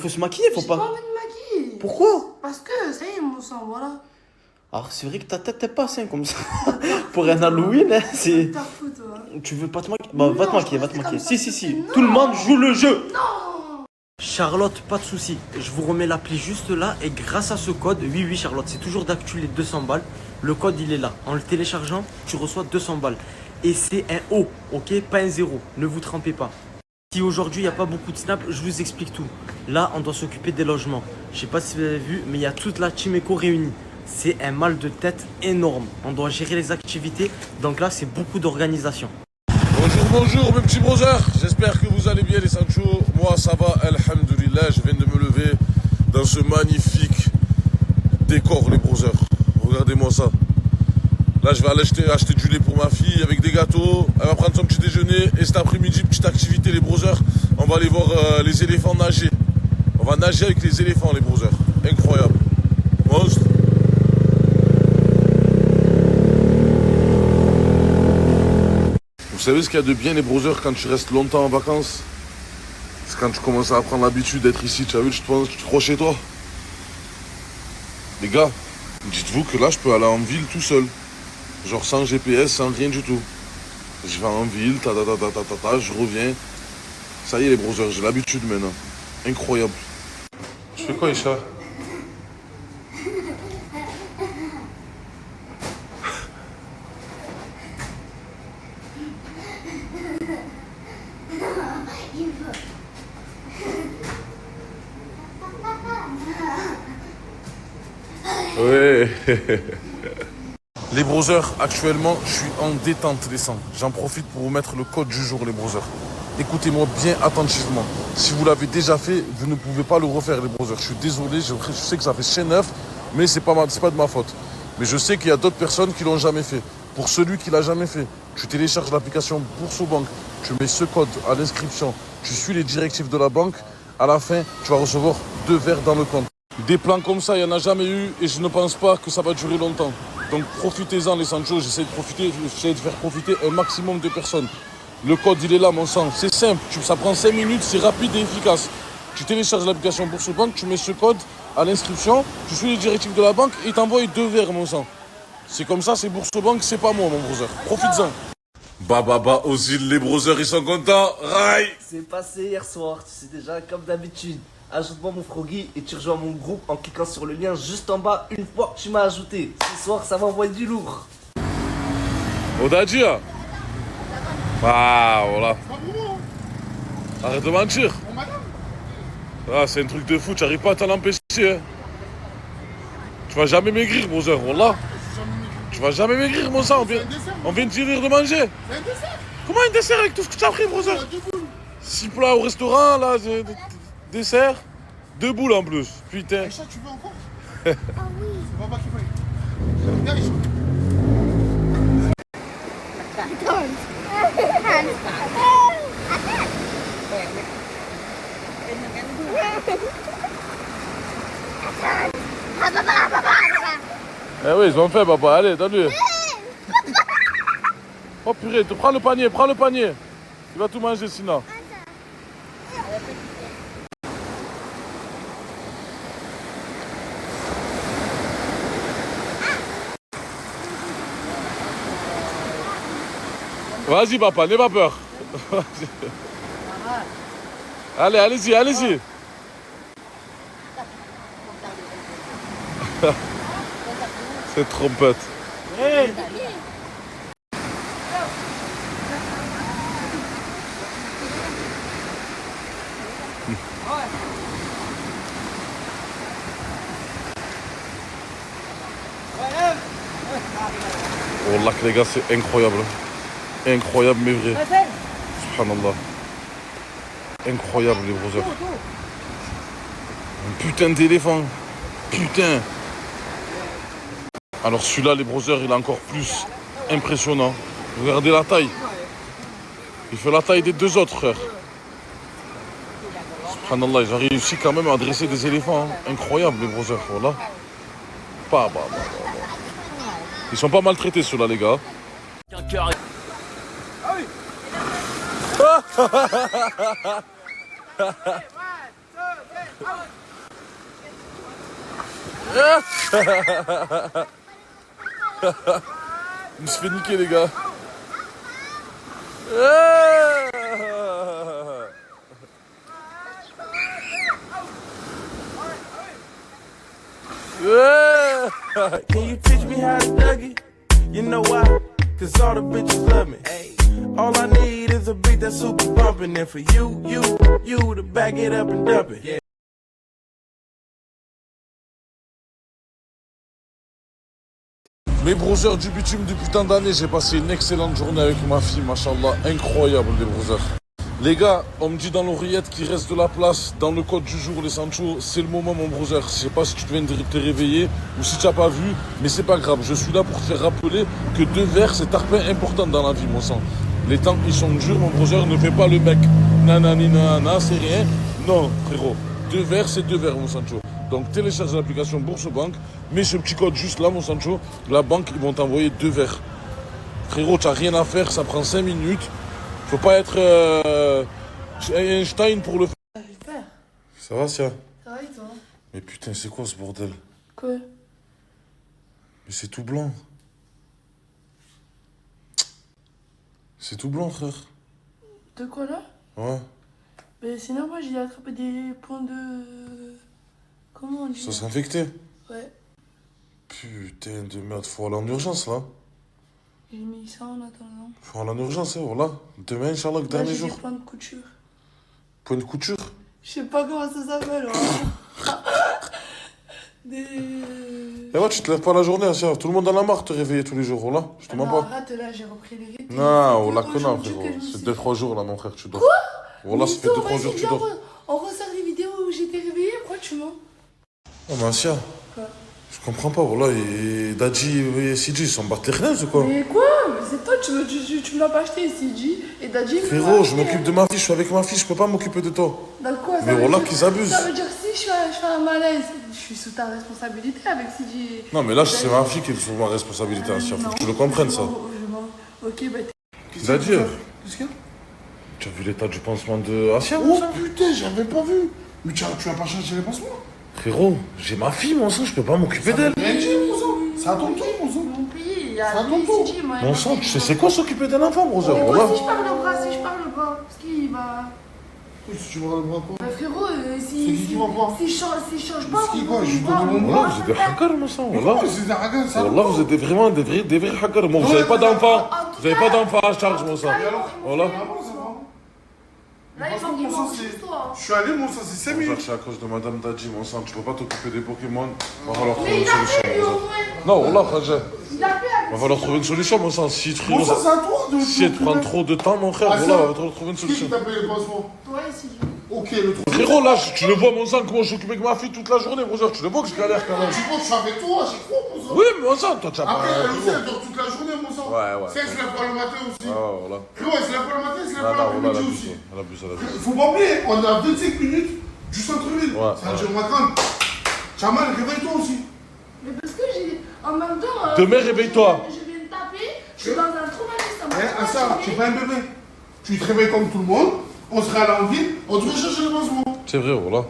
faut se maquiller, faut J'ai pas. pas envie de me maquiller. Pourquoi? Parce que ça y est, mon sang, voilà. Alors, c'est vrai que ta tête est pas saine comme ça. Pour un Halloween, hein, c'est. T'as fou, toi. Tu veux pas te maquiller? Bah, va te Non, maquiller, je va te pensais maquiller. comme Si, ça, si, si. non. Tout le monde joue le jeu. Non. Charlotte, pas de souci. Je vous remets l'appli juste là. Et grâce à ce code, oui, oui, Charlotte, c'est toujours d'actu les 200 balles. Le code, il est là. En le téléchargeant, tu reçois 200 balles. Et c'est un O, ok? Pas un zéro. Ne vous trompez pas. Si aujourd'hui il n'y a pas beaucoup de snaps, je vous explique tout. Là, on doit s'occuper des logements. Je sais pas si vous avez vu, mais il y a toute la team éco réunie. C'est un mal de tête énorme. On doit gérer les activités. Donc là, c'est beaucoup d'organisation. Bonjour, bonjour mes petits brothers. J'espère que vous allez bien les Sancho. Moi ça va, alhamdoulilah. Je viens de me lever dans ce magnifique décor les brothers. Regardez-moi ça. Là je vais aller acheter du lait pour ma fille avec des gâteaux. Elle va prendre son petit déjeuner. Et cet après-midi, petite activité les brothers. On va aller voir les éléphants nager. On va nager avec les éléphants les brothers. Incroyable. Monstre. Vous savez ce qu'il y a de bien les brothers quand tu restes longtemps en vacances? C'est quand tu commences à prendre l'habitude d'être ici, tu as vu, tu te crois chez toi. Les gars, dites-vous que là je peux aller en ville tout seul. Genre sans GPS, sans rien du tout. Je vais en ville, je reviens. Ça y est les brothers, j'ai l'habitude maintenant. Incroyable. Tu fais quoi Isha? Ouais. Les brothers, actuellement, je suis en détente les sangs. J'en profite pour vous mettre le code du jour, les brothers. Écoutez-moi bien attentivement. Si vous l'avez déjà fait, vous ne pouvez pas le refaire, les brothers. Je suis désolé, je sais que ça fait chez neuf, mais c'est pas de ma faute. Mais je sais qu'il y a d'autres personnes qui l'ont jamais fait. Pour celui qui l'a jamais fait, tu télécharges l'application BoursoBank, tu mets ce code à l'inscription, tu suis les directives de la banque. À la fin, tu vas recevoir 2 verres dans le compte. Des plans comme ça, il n'y en a jamais eu et je ne pense pas que ça va durer longtemps. Donc profitez-en les Sancho, j'essaie de faire profiter un maximum de personnes. Le code il est là mon sang, c'est simple, ça prend 5 minutes, c'est rapide et efficace. Tu télécharges l'application BoursoBank, tu mets ce code à l'inscription, tu suis les directives de la banque et t'envoies 2 verres mon sang. C'est comme ça, c'est BoursoBank, c'est pas moi mon brother. Profites-en. Bah, aux îles, les brothers ils sont contents. Raï. C'est passé hier soir, tu sais déjà, comme d'habitude. Ajoute-moi mon Froggy et tu rejoins mon groupe en cliquant sur le lien juste en bas une fois que tu m'as ajouté. Ce soir, ça va envoyer du lourd. Odadia. Ah, voilà. Arrête de mentir. Ah, c'est un truc de fou, tu n'arrives pas à t'en empêcher. Hein. Tu vas jamais maigrir, brother, voilà. Tu vas jamais maigrir, mon sang. On vient de dire de manger. C'est un dessert. Comment un dessert avec tout ce que tu as pris, brother? 6 plats au restaurant, là, dessert. 2 boules en plus, putain. Aïcha, tu veux encore? Ah oui. C'est papa qui paye. Viens, Aïcha. Eh oui, ils ont fait, papa. Allez, donne-lui. Oh purée, prends le panier, prends le panier. Il va tout manger sinon. Vas-y papa, n'aie pas peur. Allez, allez-y, allez-y. C'est trompette. Hey. Oh là les gars, c'est incroyable. Incroyable mais vrai. Subhanallah. Incroyable les brothers. Un putain d'éléphant. Putain. Alors celui-là les brothers il est encore plus impressionnant. Regardez la taille. Il fait la taille des 2 autres frères. Subhanallah, ils ont réussi quand même à dresser des éléphants. Hein. Incroyable les brothers, voilà. Ils sont pas maltraités ceux-là les gars. Il se fait niquer, les gars. Can you teach me how to Dougie? You know why? Cause all the bitches love me. All I need is a beat that's super bumpin'. And for you to back it up and dump it. Mes brothers du bitume depuis tant d'années, j'ai passé une excellente journée avec ma fille, machallah, incroyable les brothers. Les gars, on me dit dans l'oreillette qu'il reste de la place dans le code du jour, les Sancho, c'est le moment mon brother. Je sais pas si tu viens de te réveiller ou si tu n'as pas vu, mais c'est pas grave. Je suis là pour te faire rappeler que 2 verres, c'est tarpin important dans la vie, mon sang. Les temps ils sont durs, mon brother, ne fais pas le mec. Nanani nanana, c'est rien. Non, frérot, 2 verres, c'est 2 verres, mon Sancho. Donc télécharge l'application Bourse-Banque, mets ce petit code juste là, mon Sancho. La banque, ils vont t'envoyer 2 verres. Frérot, tu n'as rien à faire, ça prend 5 minutes. Faut pas être Einstein pour le faire. Ça va, Sia? Ça va et toi? Mais putain, c'est quoi ce bordel? Quoi? Mais c'est tout blanc. C'est tout blanc, frère. De quoi là? Ouais. Mais sinon, moi j'ai attrapé des points de. Comment on dit? Ça s'est infecté. Ouais. Putain de merde, faut aller en urgence là. J'ai mis ça en attendant. Faut aller en urgence, hein, voilà. Demain, Inch'Allah, le Là, dernier j'ai jour. des points de couture. Point de couture. Je sais pas comment ça s'appelle. Des. Et ouais, tu te lèves pas la journée, Sia. Tout le monde en a marre de te réveiller tous les jours, voilà. Je te mens Non, pas. arrête là, j'ai repris les rythmes. Non, on la C'est connaît, aujourd'hui frérot. que je me C'est suis- 2-3 jours là, mon frère, tu dors. Quoi? Voilà, ça fait Mytho, 2-3 jours que vas-y, tu dors. on ressort les vidéos où j'étais réveillée, pourquoi tu mens? Oh, mais Sia, Quoi? je comprends pas, voilà. Et Dadji et CJ, ils s'en battent les reins ou quoi? Mais quoi? Mais c'est toi, tu me l'as pas acheté, CJ. Et Dadji. Frérot, je m'occupe de ma fille, je suis avec ma fille, je peux pas m'occuper de toi. Dans quoi? Ça Mais veut voilà dire- qu'ils abusent. Ça veut dire que si je fais un malaise, je suis sous ta responsabilité avec CJ. Non, mais là, c'est ma fille qui est sous ma responsabilité, Sia. Faut que tu le comprennes, ça. Ok, bah Dadji, Qu'est-ce qu'il y a? tu as vu l'état du pansement de Asia, Oh putain, j'avais pas vu. Mais tu as pas changé les pansements? Frérot, j'ai ma fille, mon sang, je peux pas m'occuper d'elle. Rien dit, mon sang. C'est à ton tour, mon sang. mon pays, il y Ça a lui, tombe. CJ, moi. Mon sang, tu sais c'est quoi s'occuper d'un enfant, brother? Mais Voilà. moi, si je parle le bras, parce qu'il va. Si tu vois le bras quoi? Bah frérot, C'est qui va voir? si je change pas, C'est qui, quoi? Je lui va- donne mon Voilà, vous êtes des hackers, mon sang, voilà. Oh, c'est des ragas, ça. Voilà, vous êtes vraiment des vrais hackers. Bon, vous avez pas d'enfant. Vous avez pas d'enfant à charge, mon sang. Voilà. Là, Par il contre, mon manque sang, juste c'est. toi. Je suis allé, mon sang, c'est 5 Mon frère, minutes. c'est à cause de Madame Dadji, mon sang. Tu peux pas t'occuper des Pokémon. Va falloir trouver Mais une il a solution, fait, lui, mon au sang. moins. Non, voilà, frère. Il a fait avec. Va falloir trouver une solution, mon sang. Si tu Mon sang, c'est à toi de. si elle te prend trop de temps, mon frère, Ah, voilà, ça. va falloir trouver une Qui solution. t'a payé les pansements? Toi et CJ. Ok, le truc. Frérot, là, tu le vois, mon sang, comment je suis occupé avec ma fille toute la journée, brother. Tu le vois que je galère quand même. Tu penses que je suis avec toi, j'ai quoi, mon sang? Oui, mais mon sang, toi, tu as pas. Après, elle aussi, elle dort toute la journée, mon sang. Ouais, ouais. C'est elle se lève pas le matin aussi. Ah, voilà. Frérot, elle se lève pas le matin, elle se lève Ah, pas non, voilà, l'après-midi elle aussi. abuse, elle abuse, elle abuse. Faut pas oublier, on est à 25 minutes du centre-ville. Ouais, Ça ouais. dure ma grande. Chaman, réveille-toi aussi. Mais parce que j'ai. En même temps. Demain, réveille-toi. Je viens de taper, je suis dans un traumatisme. Eh, Assa, tu es pas un bébé. Tu te réveilles comme tout le monde, on sera à la ville, on devrait changer les pansements. C'est vrai, voilà.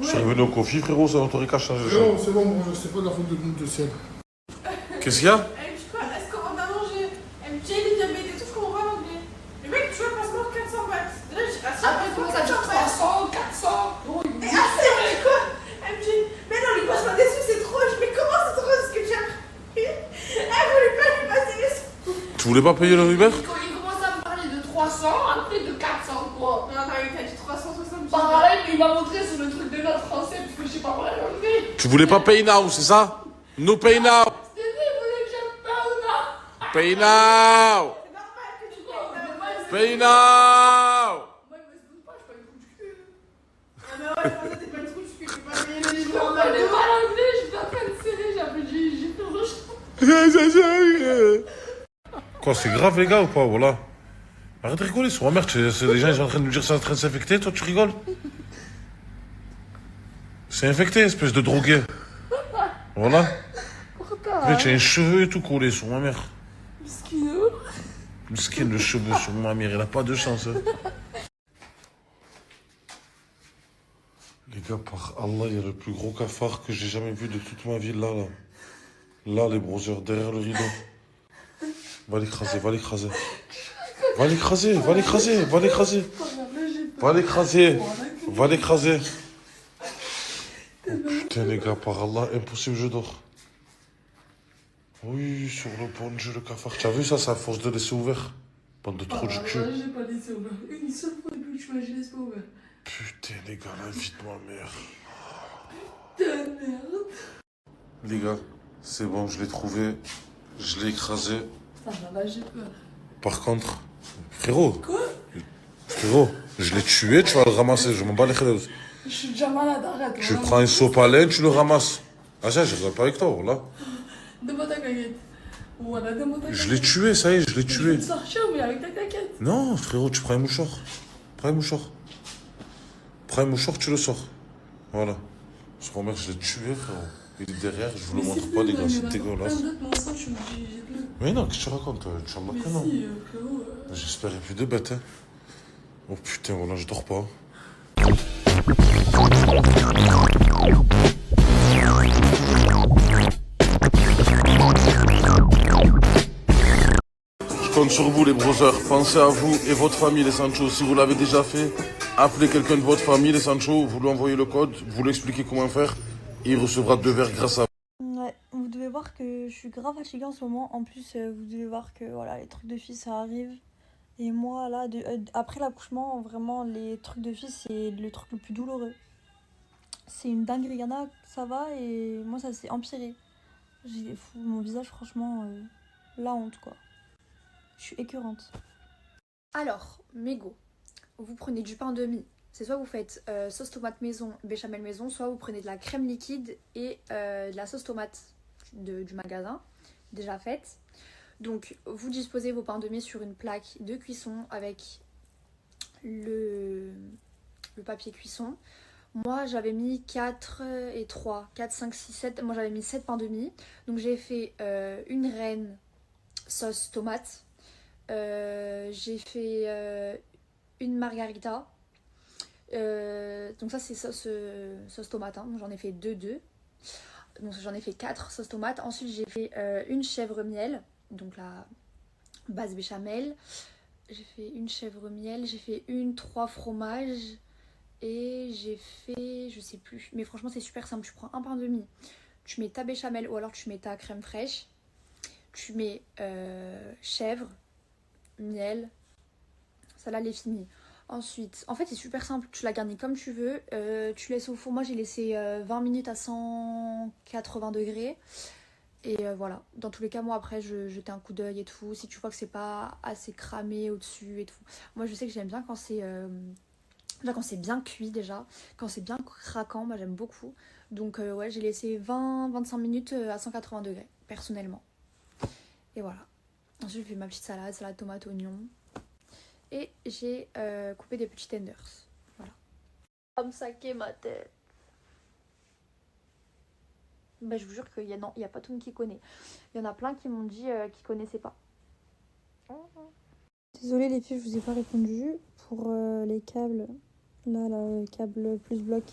Je suis revenu au coffee, frérot, ça t'aurait qu'à changer. Frérot, c'est bon, bon, c'est pas de la faute de nous de ciel. Qu'est-ce qu'il y a? Est-ce qu'on va manger? MJ, il vient m'aider, tout, je comprends pas l'anglais. Le mec, tu vois, passe-moi 400 bahts. Là, j'ai Après, comment ça dure 300, 400 Et assez, mais quoi? MJ, mais non, lui passe-moi des sous, c'est trop. Mais comment c'est trop ce que tu as pris? Elle voulait pas lui passer les sous. Tu voulais pas payer le Uber? Quand il commence à me parler de 300, après de 400, quoi. Non, non, il t'a dit 370. Pareil, mais il m'a montré sur le truc de notre français, parce que je sais pas parler anglais. Tu voulais pas pay now, c'est ça? No pay now! C'est lui, il voulait que j'aime pas ou non? Pay now! C'est normal que tu payes. Pay now! Moi, il me se doute pas, je suis pas une trou du cul. Ah, mais ouais, je pensais que t'es pas une trou, tu peux pas payer le Je livre en comprenais McDo. pas l'anglais, je suis en train de serrer, j'ai fait le Quoi, c'est grave, les gars, ou pas? Voilà. Arrête de rigoler, sur ma mère, les gens ils sont en train de nous dire que c'est en train de s'infecter, toi tu rigoles? C'est infecté, espèce de drogué. Voilà. Mais tu as un cheveu et tout collé sur ma mère. Miskin, le cheveu sur ma mère, il a pas de chance. Hein. Les gars, par Allah, il y a le plus gros cafard que j'ai jamais vu de toute ma vie, là. Là, les brothers, derrière le rideau. Va l'écraser, va l'écraser. Va l'écraser, va l'écraser, va l'écraser. Va l'écraser, va l'écraser. Oh, putain, les gars, par Allah, impossible, je dors. Oui, sur le ponche, le cafard. Tu as vu ça, c'est à force de laisser ouvert. Bande de trous du cul. J'ai pas laissé ouvert. Une seule fois depuis que je suis, je laisse pas ouvert. Putain, les gars, la vie de ma mère. Putain de merde. Les gars, c'est bon, je l'ai trouvé. Je l'ai écrasé. Ça va, là, j'ai peur. Par contre, frérot. Quoi? Frérot, je l'ai tué, tu vas le ramasser. Je m'en bats les khléos. Je suis déjà malade, arrête. Tu prends une sopalin, tu le ramasses. Ah, ça, je rigole pas avec toi, là. Donne-moi ta caquette. Voilà, donne-moi ta caquette. Je l'ai tué, ça y est, je l'ai Je vais tué. te sortir, mais avec ta caquette. Non, frérot, tu prends un mouchoir. Prends un mouchoir. Prends un mouchoir, tu le sors. Voilà. Je promets que je l'ai tué, frérot. Il est derrière, je vous le montre pas, les gars, c'est dégueulasse. Mais non, qu'est-ce que tu racontes, Inch'Allah, Mais que non. si, frérot. J'espère qu'il n'y a plus de bêtes, hein. Oh putain, voilà, je dors pas. Je compte sur vous, les brothers. Pensez à vous et votre famille, les Sancho. Si vous l'avez déjà fait, appelez quelqu'un de votre famille, les Sancho. Vous lui envoyez le code, vous lui expliquez comment faire. Et il recevra 2 verres grâce à vous. Ouais, vous devez voir que je suis grave fatiguée en ce moment. En plus, vous devez voir que voilà, les trucs de filles, ça arrive. Et moi, là, après l'accouchement, vraiment, les trucs de filles, c'est le truc le plus douloureux. C'est une dinguerie. Il y en a, ça va, et moi, ça s'est empiré. Mon visage, franchement, la honte, quoi. Je suis écœurante. Alors, mégot, vous prenez du pain demi. C'est soit vous faites sauce tomate maison, béchamel maison, soit vous prenez de la crème liquide et de la sauce tomate du magasin, déjà faite. Donc, vous disposez vos pains de mie sur une plaque de cuisson avec le papier cuisson. Moi, j'avais mis 4 et 3, 4, 5, 6, 7. Moi, j'avais mis 7 pains de mie. Donc, j'ai fait une reine sauce tomate. J'ai fait une margarita. Donc, ça, c'est sauce tomate. Hein. Donc, j'en ai fait 2. Donc, j'en ai fait 4 sauces tomates. Ensuite, j'ai fait une chèvre miel. Donc la base béchamel, j'ai fait une chèvre miel, j'ai fait une 3 fromages et j'ai fait, je sais plus, mais franchement c'est super simple. Tu prends un pain de mie, tu mets ta béchamel ou alors tu mets ta crème fraîche, tu mets chèvre, miel, ça là, elle est finie. Ensuite, en fait c'est super simple, tu la garnis comme tu veux, tu laisses au four. Moi j'ai laissé 20 minutes à 180 degrés. Et voilà, dans tous les cas, moi après je jetais un coup d'œil et tout. Si tu vois que c'est pas assez cramé au-dessus et tout. Moi je sais que j'aime bien quand c'est bien cuit déjà. Quand c'est bien craquant, moi j'aime beaucoup. Donc ouais, j'ai laissé 20-25 minutes à 180 degrés, personnellement. Et voilà. Ensuite j'ai fait ma petite salade tomate, oignon. Et j'ai coupé des petits tenders. Voilà. Comme ça qu'est ma tête. Bah, je vous jure qu'il y a pas tout le monde qui connaît. Il y en a plein qui m'ont dit qu'ils connaissaient pas. Désolée les filles, je vous ai pas répondu pour les câbles. Là, le câble plus bloc.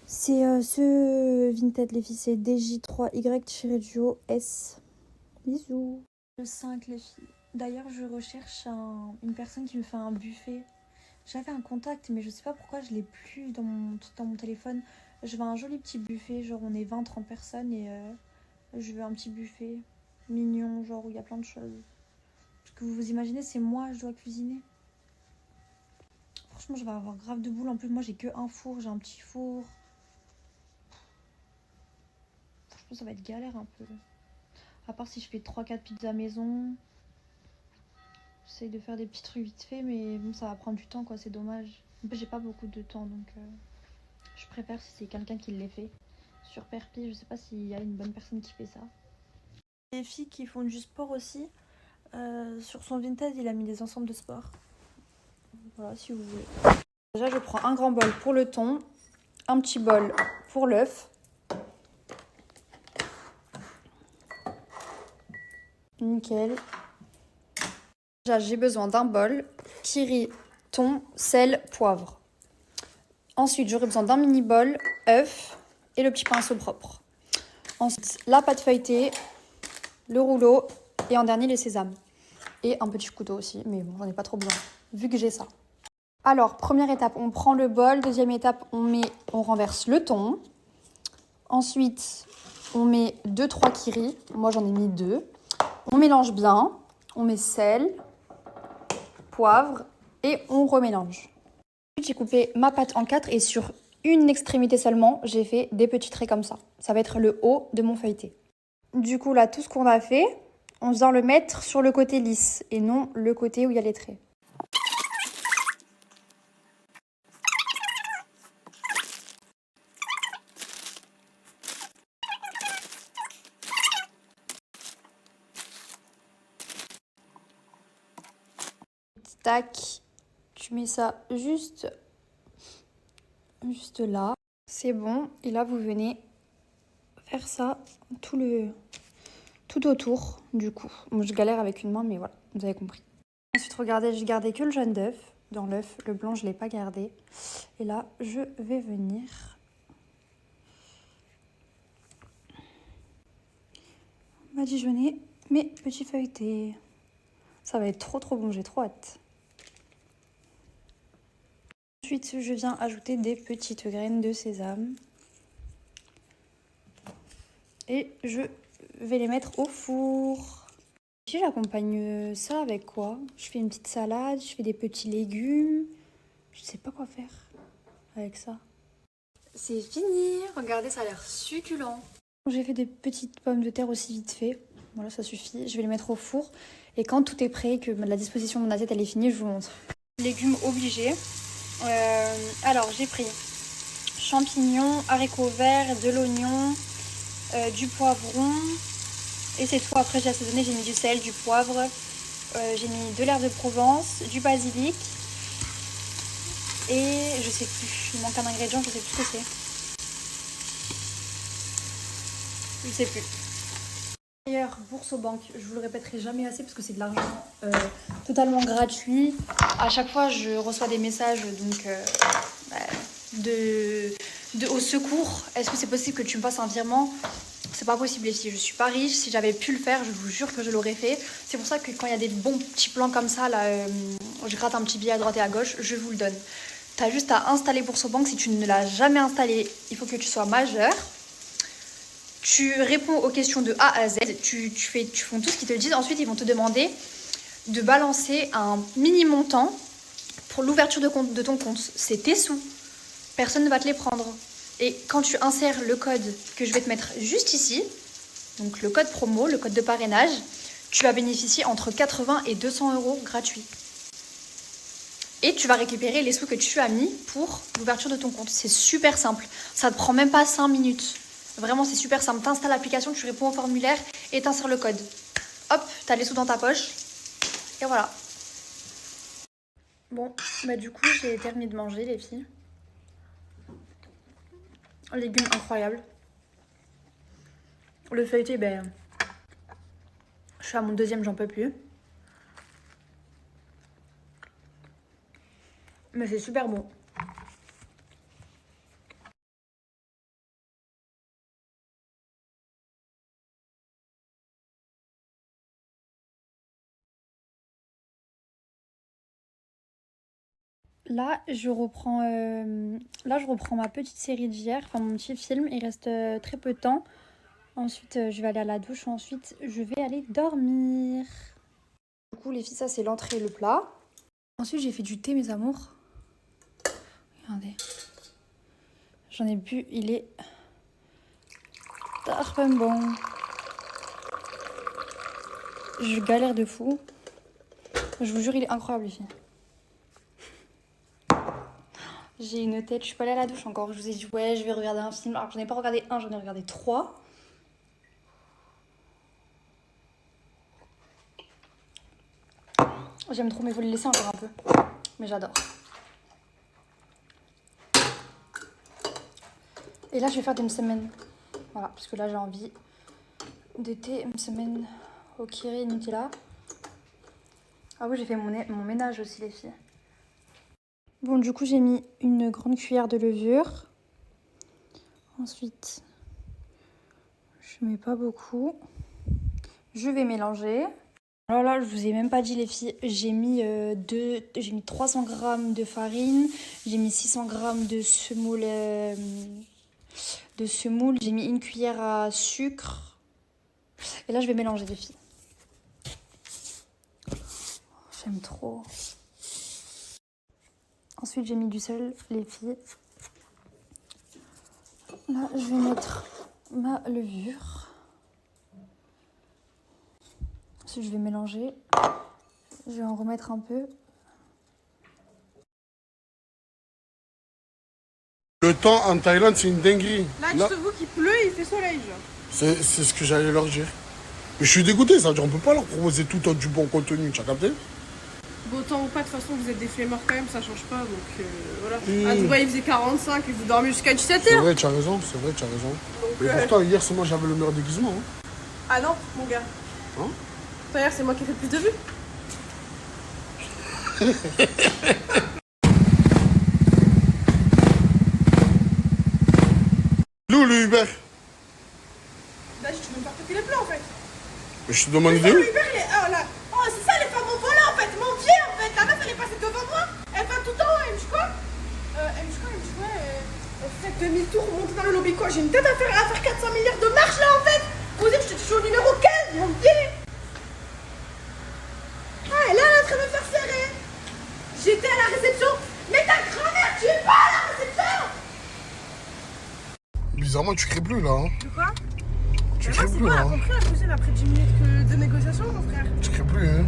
C'est ce Vinted les filles, c'est DJ3Y-Duo S. Bisous. Le 5 les filles. D'ailleurs, je recherche une personne qui me fait un buffet. J'avais un contact, mais je sais pas pourquoi je l'ai plus dans mon téléphone. Je veux un joli petit buffet, genre on est 20-30 personnes et je veux un petit buffet mignon, genre où il y a plein de choses. Parce que vous vous imaginez, c'est moi, je dois cuisiner. Franchement, je vais avoir grave de boule. En plus, moi, j'ai que un four, j'ai un petit four. Franchement, ça va être galère un peu. À part si je fais 3-4 pizzas maison. J'essaye de faire des petits trucs vite fait, mais bon, ça va prendre du temps, quoi, c'est dommage. En plus, j'ai pas beaucoup de temps, donc... Je préfère si c'est quelqu'un qui les fait. Sur Perpi, je sais pas s'il y a une bonne personne qui fait ça. Les filles qui font du sport aussi, sur son Vinted, il a mis des ensembles de sport. Voilà, si vous voulez. Déjà, je prends un grand bol pour le thon, un petit bol pour l'œuf. Nickel. Déjà, j'ai besoin d'un bol, kiri, thon, sel, poivre. Ensuite, j'aurai besoin d'un mini bol, œuf et le petit pinceau propre. Ensuite, la pâte feuilletée, le rouleau et en dernier, les sésames. Et un petit couteau aussi, mais bon, j'en ai pas trop besoin, vu que j'ai ça. Alors, première étape, on prend le bol. Deuxième étape, on renverse le thon. Ensuite, on met 2-3 kiris. Moi, j'en ai mis 2. On mélange bien. On met sel, poivre et on remélange. Ensuite, j'ai coupé ma pâte en 4 et sur une extrémité seulement, j'ai fait des petits traits comme ça. Ça va être le haut de mon feuilleté. Du coup, là, tout ce qu'on a fait, on vient le mettre sur le côté lisse et non le côté où il y a les traits. Tac, tu mets ça juste là. C'est bon. Et là, vous venez faire ça tout autour du coup. Bon, je galère avec une main, mais voilà, vous avez compris. Ensuite, regardez, j'ai gardé que le jaune d'œuf dans l'œuf. Le blanc, je ne l'ai pas gardé. Et là, je vais venir badigeonner mes petits feuilletés. Ça va être trop bon, j'ai trop hâte. Ensuite, je viens ajouter des petites graines de sésame. Et je vais les mettre au four. Ici, j'accompagne ça avec quoi? Je fais une petite salade, je fais des petits légumes. Je sais pas quoi faire avec ça. C'est fini. Regardez, ça a l'air succulent. J'ai fait des petites pommes de terre aussi vite fait. Voilà, ça suffit. Je vais les mettre au four. Et quand tout est prêt, que la disposition de mon assiette elle est finie, je vous montre. Légumes obligés. Alors, j'ai pris champignons, haricots verts, de l'oignon, du poivron. Et c'est tout. Après, j'ai assaisonné, j'ai mis du sel, du poivre. J'ai mis de l'herbe de Provence, du basilic. Et je sais plus, il manque un ingrédient, je sais plus ce que c'est. Je sais plus. D'ailleurs, bourse aux banques, je vous le répéterai jamais assez parce que c'est de l'argent totalement gratuit. À chaque fois, je reçois des messages donc au secours. Est-ce que c'est possible que tu me fasses un virement? C'est pas possible les filles, je suis pas riche. Si j'avais pu le faire, je vous jure que je l'aurais fait. C'est pour ça que quand il y a des bons petits plans comme ça, là, je gratte un petit billet à droite et à gauche, je vous le donne. T'as juste à installer Bourse aux banques. Si tu ne l'as jamais installé, il faut que tu sois majeur. Tu réponds aux questions de A à Z, tu fais tout ce qu'ils te disent. Ensuite, ils vont te demander de balancer un mini montant pour l'ouverture de ton compte. C'est tes sous. Personne ne va te les prendre. Et quand tu insères le code que je vais te mettre juste ici, donc le code promo, le code de parrainage, tu vas bénéficier entre 80 et 200 € gratuits. Et tu vas récupérer les sous que tu as mis pour l'ouverture de ton compte. C'est super simple. Ça ne te prend même pas 5 minutes. Vraiment, c'est super simple. Tu installes l'application, tu réponds au formulaire et tu insères le code. Hop, tu as les sous dans ta poche. Et voilà. Bon, bah du coup, j'ai terminé de manger, les filles. Légumes incroyables. Le feuilleté, ben, je suis à mon deuxième, j'en peux plus. Mais c'est super bon. Là, je reprends ma petite série d'hier, enfin mon petit film. Il reste très peu de temps. Ensuite, je vais aller à la douche. Ensuite, je vais aller dormir. Du coup, les filles, ça, c'est l'entrée et le plat. Ensuite, j'ai fait du thé, mes amours. Regardez. J'en ai bu, il est très bon. Je galère de fou. Je vous jure, il est incroyable, les filles. J'ai une tête, je suis pas allée à la douche encore. Je vous ai dit, ouais, je vais regarder un film. Alors, j'en ai pas regardé un, j'en ai regardé 3. J'aime trop, mais vous le laissez encore un peu. Mais j'adore. Et là, je vais faire des semaines. Voilà, parce que là, j'ai envie de thé, une semaine au Kiri Nutella. Ah oui, j'ai fait mon ménage aussi, les filles. Bon, du coup, j'ai mis une grande cuillère de levure. Ensuite, je mets pas beaucoup. Je vais mélanger. Alors là, je vous ai même pas dit les filles, j'ai mis 300 g de farine, j'ai mis 600 g de semoule, j'ai mis une cuillère à sucre. Et là, je vais mélanger les filles. J'aime trop. Ensuite, j'ai mis du sel, les filles. Là, je vais mettre ma levure. Ensuite, je vais mélanger. Je vais en remettre un peu. Le temps en Thaïlande, c'est une dinguerie. Là, je te vois qu'il pleut et il fait soleil, genre. C'est ce que j'allais leur dire. Mais je suis dégoûté, ça veut dire on peut pas leur proposer tout le temps du bon contenu, tu as capté? Beau temps ou pas, de toute façon, vous êtes des flemmards quand même, ça change pas, donc voilà. À Dubaï, il faisait 45 et vous dormez jusqu'à 17h. C'est vrai, tu as raison, c'est vrai, tu as raison. Donc, Mais pourtant, hier, c'est moi j'avais le meilleur déguisement. Hein. Ah non, mon gars. Hein? D'ailleurs, c'est moi qui ai fait le plus de vues. D'où le Uber? Là, je te même pas péter les plans en fait. Mais je te demande Le d'où? Uber, il est. Oh là. Oh, c'est ça les femmes au volant en fait. Mon pied en fait. La meuf, elle est passée devant moi. Elle va tout en haut. Elle me dit quoi? Elle me dit quoi? Elle fait 2000 tours, monter dans le lobby quoi. J'ai une tête à faire 400 milliards de marches là en fait. Vous dites, je te suis au numéro 15, mon pied. Ah, et là, elle est en train de me faire serrer. J'étais à la réception. Mais ta grand-mère, tu es pas à la réception. Bizarrement, tu crées plus là. Hein. De quoi? Tu Mais crées moi, c'est plus bon, elle là. a Hein. compris la cousine après 10 minutes de négociation, mon frère. Tu crées plus, hein.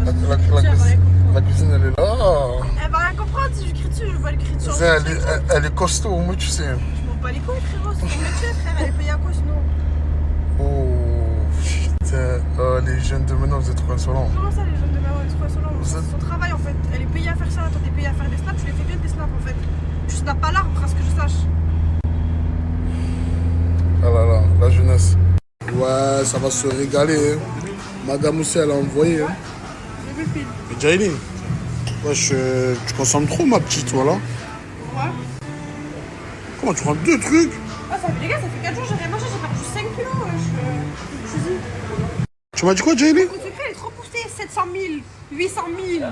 Elle va rien comprendre. La cuisine, elle est là. Elle va rien comprendre si je crie dessus, je vois le cri dessus. Elle est costaud, au moins tu sais. Je m'en bats les couilles, frérot, c'est ton métier, frère. Elle est payée à quoi sinon? Oh putain, les jeunes de maintenant, vous êtes trop insolents. Comment ça, les jeunes de Maroc, c'est quoi ça là? Vous C'est êtes- son travail en fait. Elle est payée à faire ça, toi t'es payée à faire des snaps, tu les fais bien des snaps en fait. Tu snaps pas l'arbre, à ce que je sache. Ah là là, la jeunesse. Ouais, ça va se régaler. Hein. Madame aussi, elle a envoyé. Hein. Mais Jaili, ouais, tu consommes trop, ma petite, voilà. Pourquoi? Comment tu prends 2 trucs? Ah, ça fait les gars, ça fait 4 jours, j'ai rien mangé, j'ai perdu 5 kilos. Je cuisine. Tu m'as dit quoi, Jaili? Le secret, elle est trop poussée. 700 000, 800 000,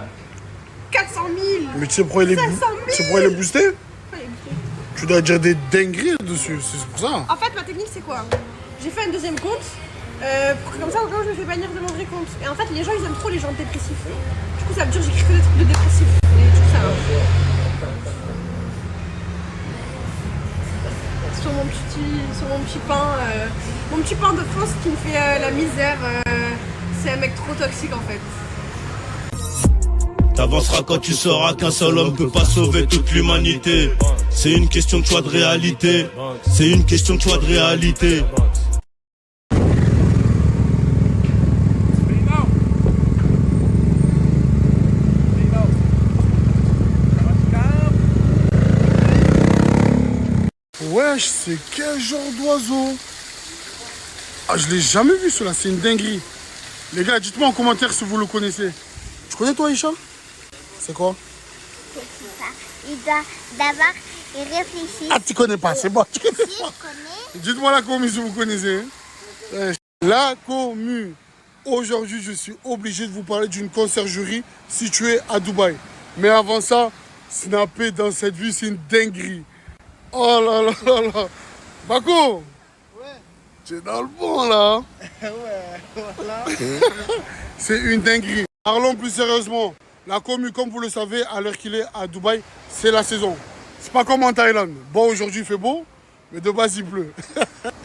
400 000. Mais tu sais pourquoi il est, 500 000. tu sais pourquoi il est boosté? Ouais, il est boosté. Tu dois dire des dingueries dessus, c'est pour ça. En fait, ma technique, c'est quoi? J'ai fait un deuxième compte. Pour que comme ça, au cas où je me fais bannir de mon vrai compte. Et en fait, les gens, ils aiment trop les gens dépressifs. Du coup, ça veut dire que j'écris que des trucs de dépressifs. Et du coup, ça va. Sur mon petit pain. Mon petit pain de France qui me fait la misère. C'est un mec trop toxique, en fait. T'avanceras quand tu sauras qu'un seul homme peut pas sauver toute l'humanité. C'est une question de choix de réalité. C'est une question de choix de réalité. Wesh, c'est quel genre d'oiseau? Ah, je l'ai jamais vu celui-là, c'est une dinguerie. Les gars, dites-moi en commentaire si vous le connaissez. Tu connais toi, Aïcha? C'est quoi? Il doit d'abord y réfléchir. Ah, tu connais pas, c'est bon, tu connais Si, pas. je connais. Dites-moi la commu si vous connaissez. Hein. Wesh. La commu. Aujourd'hui, je suis obligé de vous parler d'une conciergerie située à Dubaï. Mais avant ça, snapper dans cette vue, c'est une dinguerie. Oh là là là là. Bako. Tu es dans le bon là. Ouais, voilà. C'est une dinguerie. Parlons plus sérieusement. La commu, comme vous le savez, à l'heure qu'il est à Dubaï, c'est la saison. C'est pas comme en Thaïlande. Bon, aujourd'hui il fait beau, mais de base il pleut.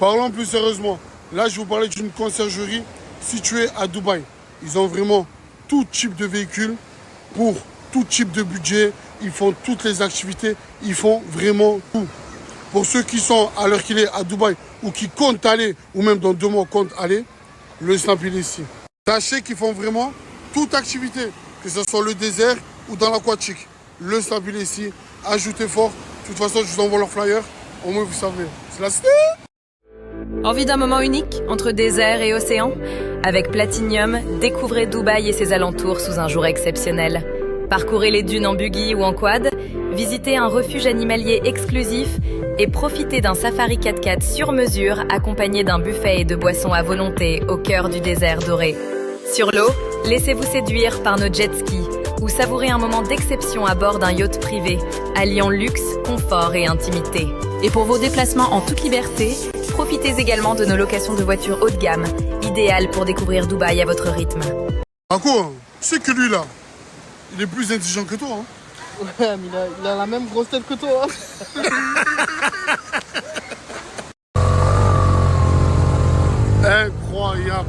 Parlons plus sérieusement. Là, je vais vous parler d'une conciergerie située à Dubaï. Ils ont vraiment tout type de véhicules pour tout type de budget. Ils font toutes les activités. Ils font vraiment tout. Pour ceux qui sont à l'heure qu'il est à Dubaï ou qui comptent aller, ou même dans 2 mois comptent aller, le snap il est ici. Sachez qu'ils font vraiment toute activité, que ce soit le désert ou dans l'aquatique. Le snap il est ici. Ajoutez fort. De toute façon, je vous envoie leur flyer. Au moins, vous savez. C'est la cité. Envie d'un moment unique entre désert et océan? Avec Platinium, découvrez Dubaï et ses alentours sous un jour exceptionnel. Parcourez les dunes en buggy ou en quad, visitez un refuge animalier exclusif et profitez d'un safari 4x4 sur mesure accompagné d'un buffet et de boissons à volonté au cœur du désert doré. Sur l'eau, laissez-vous séduire par nos jet skis ou savourez un moment d'exception à bord d'un yacht privé, alliant luxe, confort et intimité. Et pour vos déplacements en toute liberté, profitez également de nos locations de voitures haut de gamme, idéales pour découvrir Dubaï à votre rythme. Paco, tu sais que lui là, il est plus intelligent que toi. Hein. Ouais, mais il a la même grosse tête que toi. Incroyable.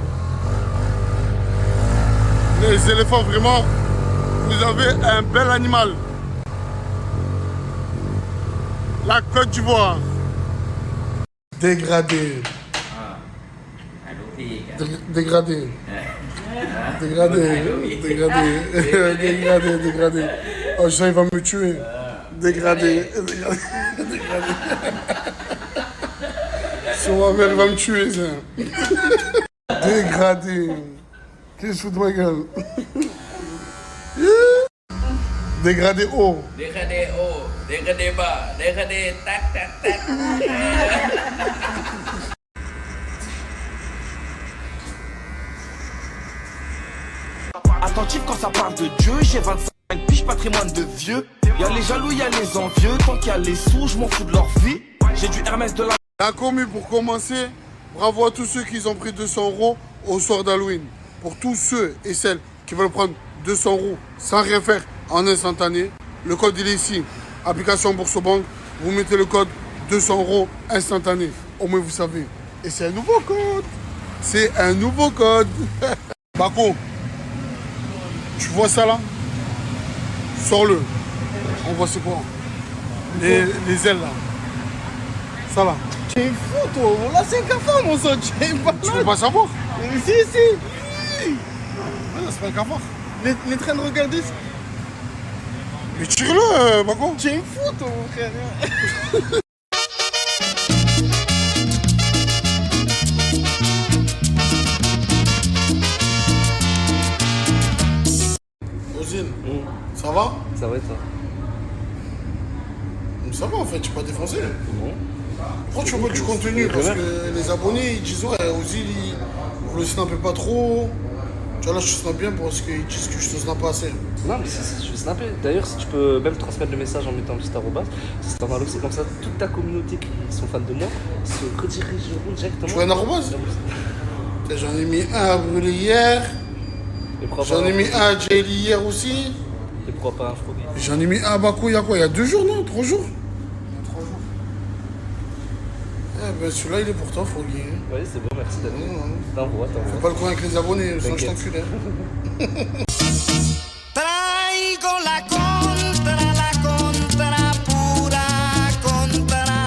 Les éléphants, vraiment, vous avez un bel animal. La Côte d'Ivoire. Dégradé. Dégradé. Dégradé. Dégradé. Oh, ça, il va me tuer. Dégradé. Dégradé. Son mère va me tuer, ça. Dégradé. Qu'est-ce que tu fous de ma gueule? Dégradé haut. Dégradé haut, dégradé bas, dégradé tac tac tac. Attentif quand ça parle de Dieu, j'ai 25 piges, patrimoine de vieux. Y'a les jaloux, y'a les envieux, tant qu'il y a les sous, je m'en fous de leur vie. J'ai du Hermès de la... La commu, pour commencer, bravo à tous ceux qui ont pris 200 € au soir d'Halloween. Pour tous ceux et celles qui veulent prendre 200 € sans rien faire en instantané, le code il est ici. Application Boursobank, vous mettez le code 200 € instantané. Au moins vous savez. Et c'est un nouveau code. C'est un nouveau code. Bako, tu vois ça là? Sors-le. On voit c'est quoi? Les ailes là. Ça là. Tu es fou toi, là c'est un cafard mon sang, tu es pas Tu peux pas savoir? Si, si. C'est pas un cafard. Les trains de regarder. Mais tire-le, Bako. Tu es fou toi mon frère. Ozine, ça va? Ça va et toi? Ça va en fait, tu n'es pas défoncé. Pourquoi tu veux du contenu? Parce que les abonnés ils disent ouais, Ozine, vous le snappez pas trop. Tu vois là, je te snappe bien parce qu'ils disent que je te snappe pas assez. Non, mais je vais snapper. D'ailleurs, si tu peux même transmettre le message en mettant un petit arrobas, si c'est normal aussi, comme ça, toute ta communauté qui sont fans de moi se redirigeront directement. Tu veux un arrobas? J'en ai mis un à brûler hier. J'en ai mis un à Jelly hier aussi. Et pourquoi pas un Froggy? J'en ai mis un à Bako il y a quoi? Il y a 2 jours, non? 3 jours? 3 jours. Eh ben celui-là il est pour toi, Froggy. Oui, c'est bon, merci Daniel. T'envoies. Fais pas le coin avec les abonnés, sinon je t'encule. Traigo la contra pura contra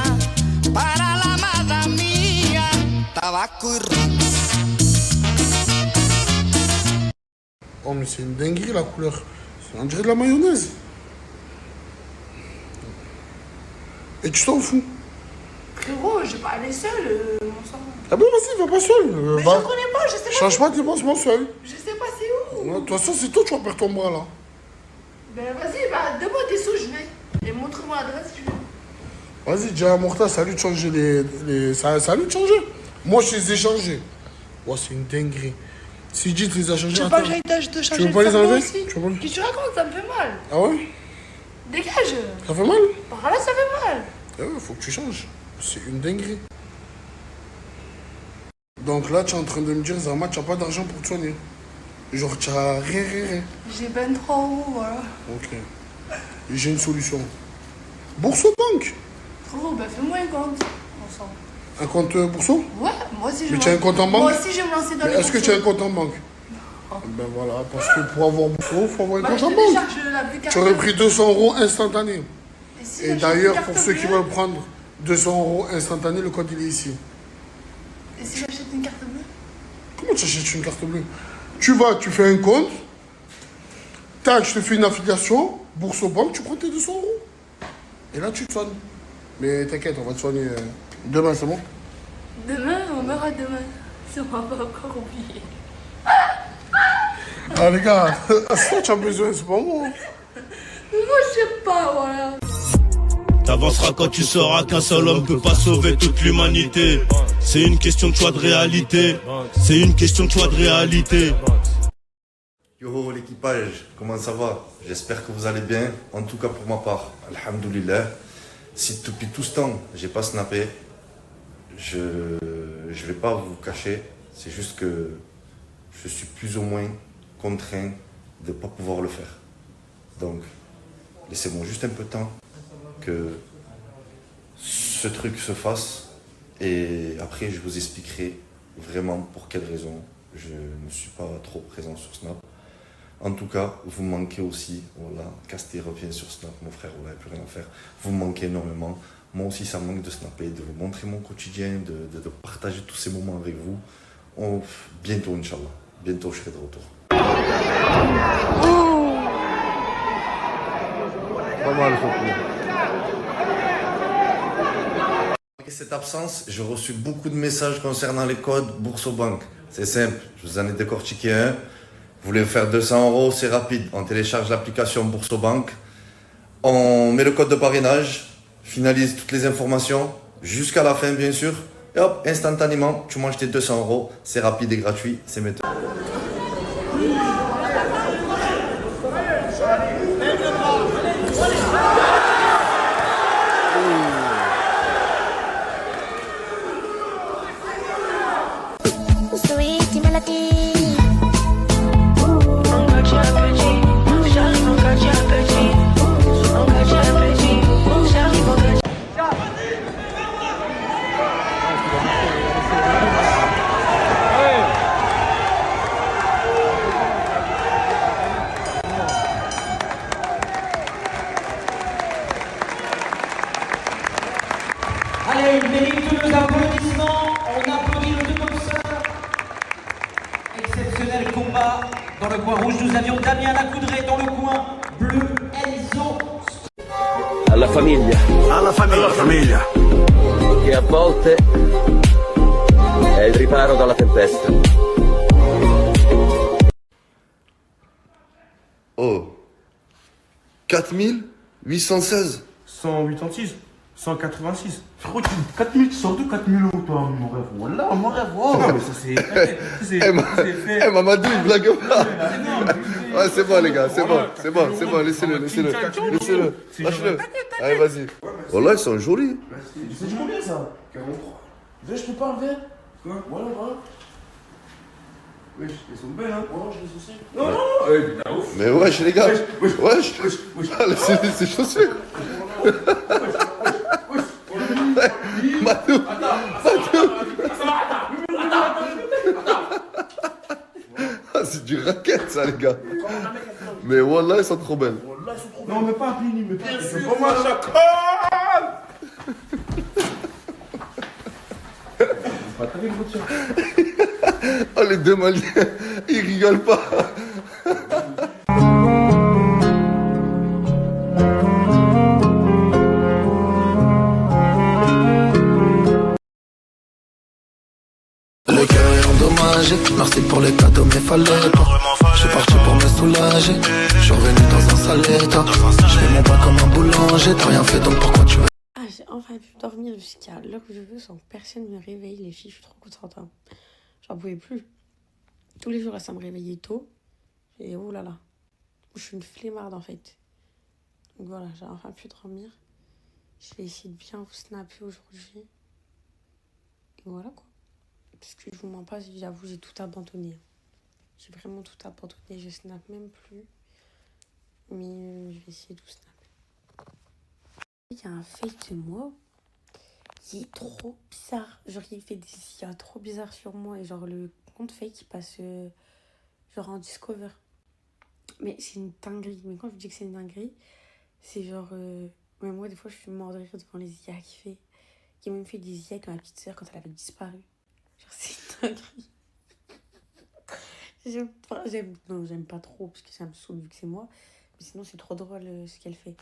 para la amada mía, tabaco y ron. Oh mais c'est une dinguerie la couleur. On dirait de la mayonnaise. Et tu t'en fous? Frérot, j'ai pas allé seul, mon sang. Ah bon, vas-y, va pas seul. Mais je connais pas, je sais pas. Change pas tes pansements seul. Je sais pas c'est où. De toute façon, c'est toi, tu vas perdre ton bras là. Ben vas-y, bah donne-moi tes sous, je vais. Et montre-moi l'adresse, tu veux. Vas-y, dis à Morta, ça a lui de changer ça a lui de changer. Moi, je les ai changés. Ouais, c'est une dinguerie. Si dit, tu les as changés. Tu veux pas que j'aille te changer tu veux pas les enlever? aussi? Qu'est-ce que tu racontes? Ça me fait mal. Ah ouais? Dégage. Ça fait mal? Par là, ça fait mal. Ah ouais, faut que tu changes. C'est une dinguerie. Donc là, tu es en train de me dire, Zama, tu n'as pas d'argent pour te soigner. Genre, tu n'as rien. J'ai 23 €, voilà. Ok. J'ai une solution. Boursobank. Frérot, bah fais-moi un compte. Ensemble. Un compte Bourso? Ouais, moi aussi je Mais tu as un compte en banque? Moi aussi je vais me lancer dans les Est-ce que tu as un compte en banque? Ben voilà, parce que pour avoir Bourso, il faut avoir un compte en banque. Tu aurais pris 200 € instantané. Et d'ailleurs, pour ceux qui veulent prendre 200 € instantané, le code il est ici. Et si j'achète une carte bleue? Comment tu achètes une carte bleue? Tu vas, tu fais un compte, tac, je te fais une affiliation, Boursobank, tu prends tes 200 €. Et là, tu te soignes. Mais t'inquiète, on va te soigner demain, c'est bon? Demain, on verra demain. Si on va pas encore oublier. Ah les gars, ça tu as besoin, c'est pas moi. Mais moi, je sais pas, voilà. T'avanceras quand tu sauras qu'un seul homme peut pas sauver toute l'humanité. C'est une question de choix de réalité. C'est une question de choix de réalité. Yo l'équipage, comment ça va? J'espère que vous allez bien, en tout cas pour ma part, alhamdoulilah. Si depuis tout ce temps, j'ai pas snappé, je vais pas vous cacher, c'est juste que je suis plus ou moins contraint de pas pouvoir le faire. Donc, laissez-moi juste un peu de temps que ce truc se fasse et après je vous expliquerai vraiment pour quelles raisons je ne suis pas trop présent sur Snap. En tout cas, vous me manquez aussi. Voilà, Casté revient sur Snap, mon frère, voilà, il n'y a plus rien à faire. Vous me manquez énormément. Moi aussi, ça me manque de snapper, de vous montrer mon quotidien, de partager tous ces moments avec vous. Bientôt, Inch'Allah. Bientôt, je serai de retour. Pas mal, Malgré cette absence, j'ai reçu beaucoup de messages concernant les codes Boursobank. C'est simple, je vous en ai décortiqué un. Vous voulez faire 200 €, c'est rapide. On télécharge l'application Boursobank. On met le code de parrainage, finalise toutes les informations, jusqu'à la fin bien sûr. Et hop, instantanément, tu manges tes 200 €. C'est rapide et gratuit, c'est maintenant. Allez, vous méritez tous nos applaudissements. On applaudit le deux comme ça. Exceptionnel combat. Dans le coin rouge, nous avions Damien Lacoudré. Dans le coin bleu, Enzo. Alla famiglia. Alla famiglia. Alla famiglia. Che a volte è il riparo dalla tempesta. Oh. 4816. 186. 186. Frérot, 4000, tu sors de 4000 € toi, mon rêve. Voilà, mon rêve. Oh, non, mais ça c'est. Eh, Mamadou, il blague pas. Ah, c'est bon, les gars, c'est bon, laissez-le. Lâche-le. Allez, vas-y. Voilà, ils sont jolis. C'est combien ça 43. Viens, je te parle, viens. Quoi? Voilà. Wesh, ils sont belles, hein. Orange, les aussi. Non. Mais wesh, les gars. Wesh. Laissez ces chaussures. Matou. Ah, c'est du racket ça les gars. Mais wallah ils sont trop belles. Non mais pas Plini, mais bien sûr. Pas moi chacal. Oh les deux Maliens, ils rigolent pas. Le cœur est endommagé, merci pour les cadeaux mais fallait pas. Je suis parti pour me soulager, je suis revenu dans un sale état. Je fais mon pain comme un boulanger, t'as rien fait donc pourquoi tu veux. Ah, j'ai enfin pu dormir jusqu'à l'heure que je veux sans que personne me réveille, les filles, je suis trop contente. Hein. J'en pouvais plus. Tous les jours, ça me réveillait tôt. Et oh là là, je suis une flemmarde en fait. Donc voilà, j'ai enfin pu dormir. Je vais essayer de bien vous snapper aujourd'hui. Et voilà quoi. Parce que je vous mens pas, j'avoue, j'ai tout abandonné. J'ai vraiment tout abandonné, je snap même plus. Mais je vais essayer de vous snapper. Il y a un fake de moi. Il est trop bizarre. Genre, il fait des IA trop bizarres sur moi. Et genre, le compte fake, il passe genre en discover. Mais c'est une dinguerie. Mais quand je dis que c'est une dinguerie, c'est genre... mais moi, des fois, je suis mort de rire devant les IA qu'il fait. Il a même fait des IA avec ma petite sœur quand elle avait disparu. Genre, c'est une dinguerie. J'aime pas trop parce que ça me saoule vu que c'est moi. Mais sinon, c'est trop drôle ce qu'elle fait.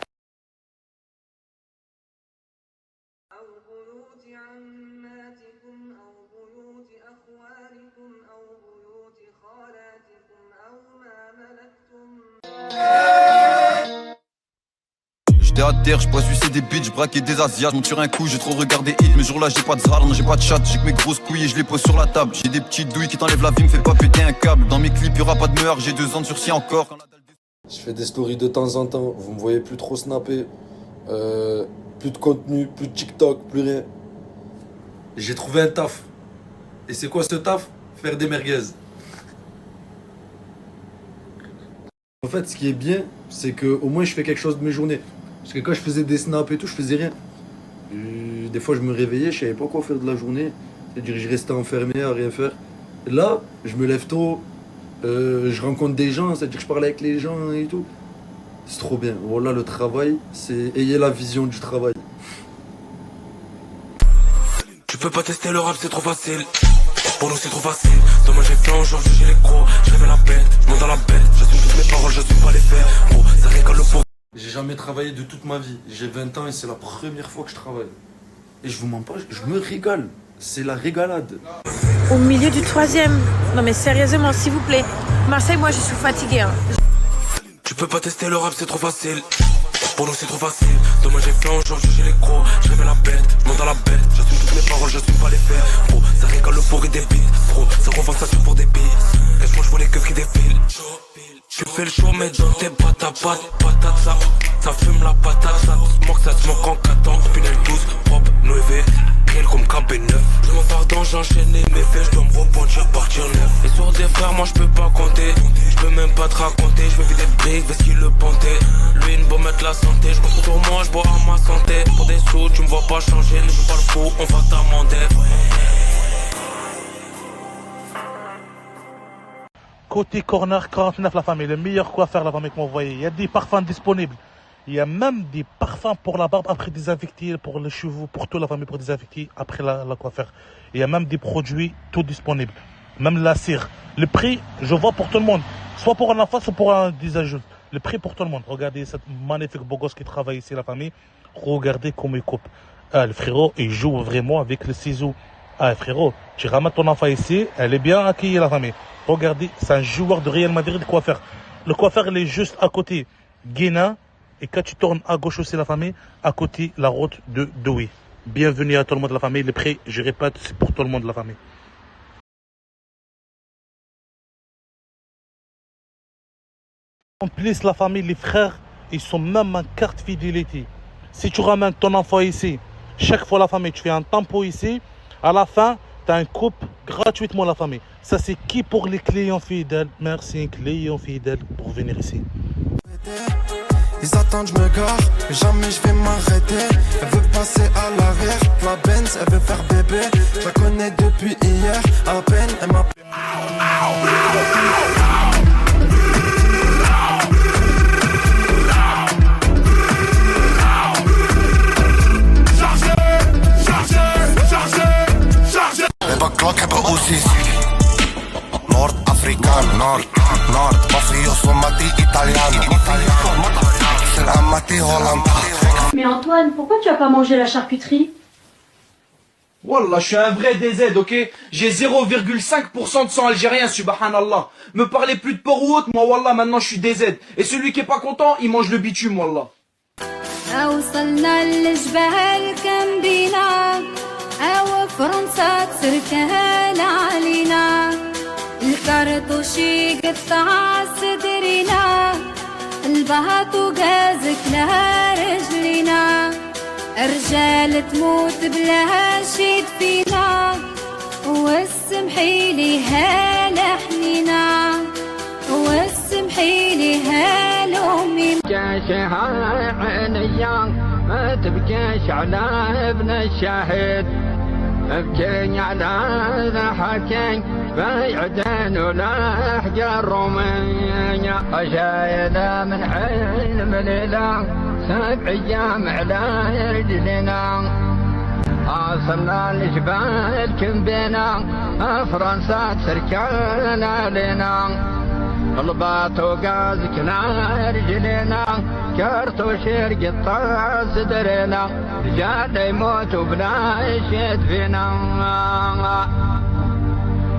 j'étais à terre, je pourrais sucer des bitches, braquer des asiates. Mon tir un coup, j'ai trop regardé hit, mais jour là j'ai pas de zarn, j'ai pas de chat, j'ai que mes grosses couilles et je les pose sur la table. J'ai des petites douilles qui t'enlèvent la vie, me fais pas péter un câble. Dans mes clips y'aura pas de meurtre, j'ai 2 ans de sursis encore. Je fais des stories de temps en temps, vous me voyez plus trop snapper, plus de contenu, plus de TikTok, plus rien. J'ai trouvé un taf. Et c'est quoi ce taf? Faire des merguez. En fait, ce qui est bien, c'est que au moins je fais quelque chose de mes journées. Parce que quand je faisais des snaps et tout, je faisais rien. Des fois, je me réveillais, je savais pas quoi faire de la journée. C'est-à-dire que je restais enfermé à rien faire. Et là, je me lève tôt, je rencontre des gens, c'est-à-dire que je parle avec les gens et tout. C'est trop bien. Voilà, le travail, c'est ayez la vision du travail. Tu peux pas tester le rap, c'est trop facile. Pour nous c'est trop facile. Demain j'ai fait aujourd'hui j'ai les crocs. Je révèle la bête, je monte dans la bête. J'assume toutes mes paroles, j'assume pas les faits. Gros, ça régale le pot. J'ai jamais travaillé de toute ma vie. J'ai 20 ans et c'est la première fois que je travaille. Et je vous mens pas, je me régale. C'est la régalade. Au milieu du 3e. Non mais sérieusement, s'il vous plaît. Marseille, moi je suis fatiguée. Hein. Tu peux pas tester le rap, c'est trop facile. Pour nous c'est trop facile. Demain j'ai fait aujourd'hui j'ai les crocs. Je révèle la bête, je monte dans la bête. J'assume toutes mes paroles, j'assume pas les faits. Gros, ça régale le pourri des beats. Gros, ça revend ça sur pour des billes. Cache-moi je vois les keufs qui défilent. Tu fais le show mais dans tes patate ça fume la patate, ça smoke, ça smoke en 14. Pinel 12, propre, 9, réel comme KB9. Je m'en pardon, j'enchaîne mes faits, je dois me repentir, partir neuf. Et sur des frères, moi je peux pas compter, je peux même pas te raconter. Je veux vider des briques, parce qu'il le pontait. Lui une beau mettre la santé, je compte sur moi, je bois à ma santé. Pour des sous, tu me vois pas changer, ne joue pas le fou, on va t'amender. Côté corner 49 la famille, le meilleur coiffeur la famille que vous voyez. Il y a des parfums disponibles. Il y a même des parfums pour la barbe après désinfecter, pour les cheveux, pour toute la famille pour désinfecter après la coiffeur. Il y a même des produits tout disponibles. Même la cire. Le prix, je vois pour tout le monde. Soit pour un enfant, soit pour un des adultes. Le prix pour tout le monde. Regardez cette magnifique beau gosse qui travaille ici la famille. Regardez comment il coupe. Le frérot, il joue vraiment avec le ciseau. Frérot, tu ramènes ton enfant ici, elle est bien accueillie la famille. Regardez, c'est un joueur de Real Madrid, coiffeur. Le coiffeur, il est juste à côté Guénin. Et quand tu tournes à gauche aussi la famille, à côté la route de Douai. Bienvenue à tout le monde de la famille. Les prix, je répète, c'est pour tout le monde de la famille. En plus, la famille, les frères, ils sont même en carte fidélité. Si tu ramènes ton enfant ici, chaque fois la famille, tu fais un tempo ici, à la fin, tu as un coupe gratuitement la famille. Ça, c'est qui pour les clients fidèles? Merci, clients fidèles, pour venir ici. Ils attendent, je me gare, mais jamais je vais m'arrêter. Elle veut passer à l'arrière, la Benz, elle veut faire bébé. Je la connais depuis hier, à peine elle m'a... Glock hebben Uzis. Noord-Afrikaan, Noord, mafioso, mati italiano. C'est mati Holland. Mais Antoine, pourquoi tu as pas mangé la charcuterie? Wallah, je suis un vrai DZ, ok? J'ai 0,5% de sang algérien, subhanallah. Me parlez plus de port ou autre, moi wallah, maintenant je suis DZ. Et celui qui est pas content, il mange le bitume, wallah. وصلنا للجبال كم بينا أو فرنسا تسركها علينا الكرتوشي قطع صدرنا البهات وقازك لها رجلنا الرجال تموت بلا شي فينا والسمحي لها لحنينا والسمحي لها لأمي عينيا ما تبكيش على ابن الشاهد ابكي على ضحكي بعيدين ولا حجر رومية أشايدة من حلم ليلة 7 أيام على رجلنا وصلنا لجبال كمبينا فرنسا تسركان علينا الباط وقازك نار رجلنا كرتوشير قطع صدرنا رجال يموتوا بلا شيء فينا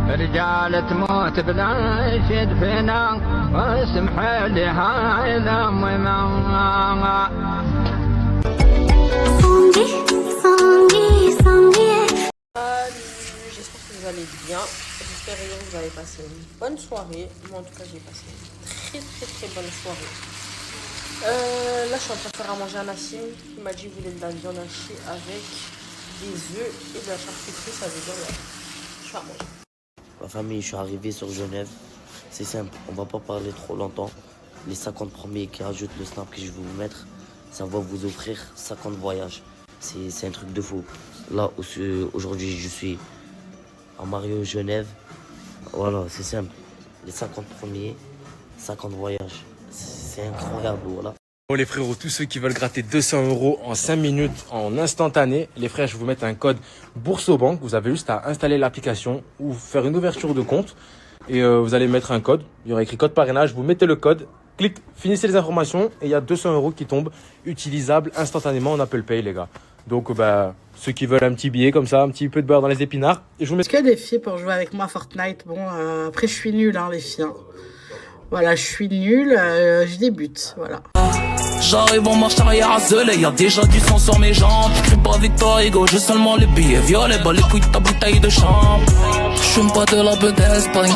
رجال تموت بلا شيء فينا واسمح لي هاي الأمي J'espère que vous allez bien. J'espère que vous avez passé une bonne soirée. Moi en tout cas j'ai passé une très bonne soirée. Là je suis en train de faire à manger à Nassim qui m'a dit qu'il voulait de la viande hachée avec des œufs et de la charcuterie, ça veut dire là. Je vais à manger. Ma famille, je suis arrivé sur Genève. C'est simple, on va pas parler trop longtemps. Les 50 premiers qui rajoutent le snap que je vais vous mettre, ça va vous offrir 50 voyages. C'est un truc de fou. Là, aujourd'hui, je suis en Mario Genève. Voilà, c'est simple. Les 50 premiers, 50 voyages. C'est incroyable, voilà. Bon les frérots, tous ceux qui veulent gratter 200 € en 5 minutes en instantané, les frères, je vais vous mettre un code Boursobank. Vous avez juste à installer l'application ou faire une ouverture de compte et vous allez mettre un code. Il y aura écrit code parrainage, vous mettez le code, clic, finissez les informations et il y a 200 € qui tombent utilisables instantanément en Apple Pay les gars. Donc ceux qui veulent un petit billet comme ça, un petit peu de beurre dans les épinards. Et je vous mets... Est-ce qu'il y a des filles pour jouer avec moi à Fortnite? Bon, après je suis nulle les filles. Voilà, je suis nulle, je débute, voilà. J'arrive en marche arrière à Zelé, y'a déjà du sang sur mes jambes. Tu cries pas Victor Hugo, j'ai seulement les billets violets. Bah les couilles de ta bouteille de chambre. J'fume pas de la beuh d'Espagne.